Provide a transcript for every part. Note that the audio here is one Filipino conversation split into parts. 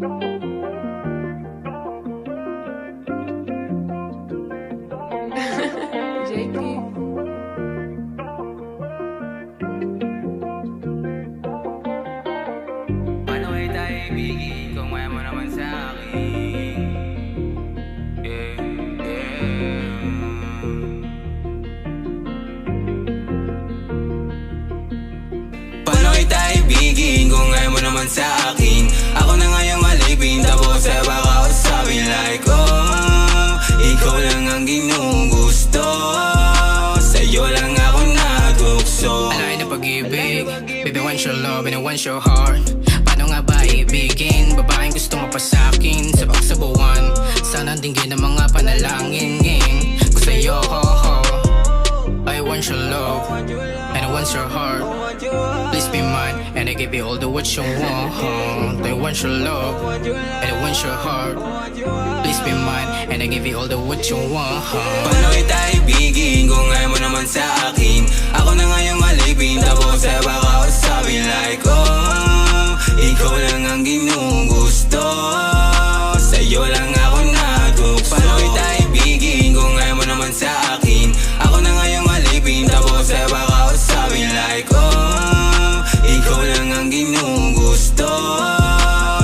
JP. Paano kita ibigin kung ayaw mo naman sa akin? Yeah, yeah. Paano kita ibigin kung ayaw mo naman sa akin? Ako na ngayong alipin, tapos ay baka usapin like oh, ikaw lang ang ginugusto, sa'yo lang ako natukso. Alay na pag-ibig, baby wants your love and I want your heart. Paano nga ba ibigin? Babaeng gusto mo pa sa'kin, sabak sa buwan. Sana dinggin ang mga panalangin ko sa'yo, ho, ho. I want your love and I want your heart. Please be mine and I give you all the what you want. I want your love and I want your heart. Please be mine and I give you all the what you want. Paano kita ibigin kung ayaw mo naman sa akin? Ako na ngayong alipin, tapos ay baka usapin like oh, ikaw lang ang ginugusto, sa'yo lang ako natukso. Paano kita ibigin kung ayaw mo naman sa akin? Ako na ngayong alipin, tapos ay baka usapin like oh, ikaw lang ang ginugusto,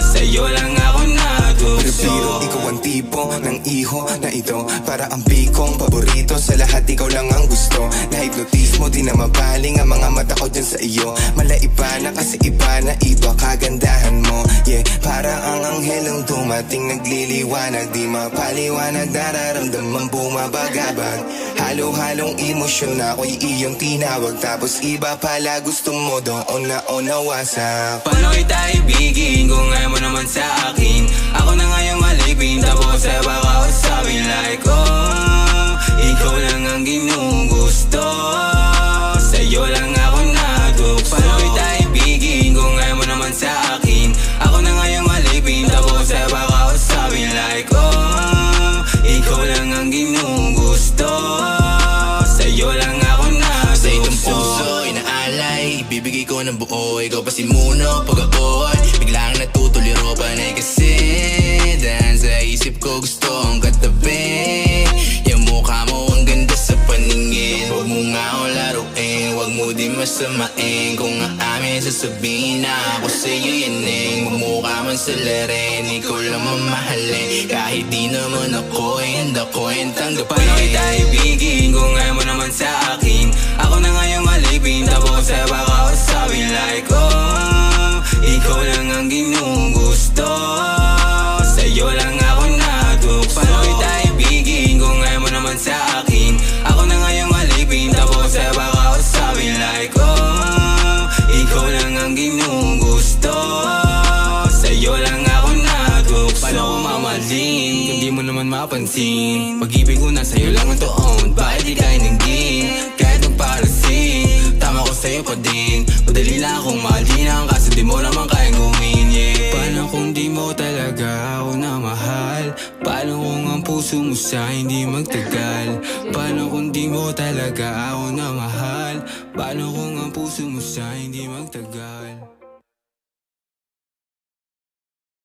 sa'yo lang ako natukso. Pero ikaw ang tipo ng iho na ito, para ang pikong paborito. Sa lahat ikaw lang ang gusto. Na-hypnotismo, di na mabaling ang mga mata ko dyan sa iyo. Malaiba na kasi iba na iba kagandahan mo. Yeah, para ang anghelong dumating nagliliwanag, di mapaliwanag, nararamdaman bumabagabag. Halo-halong emosyon na ako'y iyong tinawag, tapos iba pala gusto mo doon na nawasak. Paano kita ibigin kung ayaw mo naman sa akin? Ako na ngayong alipin, tapos ay baka usapin like oh, ikaw lang ang ginugusto, sa'yo lang ako natukso. Paano kita ibigin kung ayaw mo naman sa akin? Ako na ngayong alipin, tapos ay baka usapin like oh, ikaw lang ang ginugusto, sa'yo lang ako natukso. Sa itong puso, inaalay, ibibigay ko ng buo. Ikaw pa si Muno, pag ako ay biglang natutuliro. Panay kasi dahil sa isip ko gusto ang katabi. Yung mukha mo ang ganda sa paningin. Huwag mo nga ako laruin, huwag mo di masamain. Kung aamin sasabihin na ako sa'yo yaning. Magmukha man sa larin, ikaw lang mamahalin. Kahit di naman ako ay handa ko yung tanggapin. Paano kita ibigin kung ayaw mo naman sa akin? Ako na ngayong alipin, tapos ay baka usapin like oh, ikaw lang ang ginugusto, sa'yo lang ako natukso. Paano kita ibigin kung ayaw mo naman sa akin? Ako na ngayong alipin, tapos ay baka usapin like oh, ikaw lang ang ginugusto, sa'yo lang ako natukso. Paano ko mamahalin kung di mo naman mapansin? Pag-ibig ko na sa'yo lang ang toon, bakit di ka inanggin? Kahit magparasin, tama ko sa'yo pa din. Madali lang akong mahalin, kaso di mo naman kayang gawin, yeah. Paano kung di mo talaga ako na mahal? Paano kung ang puso mo sa hindi magtagal? Paano kung di mo talaga ako na mahal? Paano kung ang puso mo sa hindi magtagal?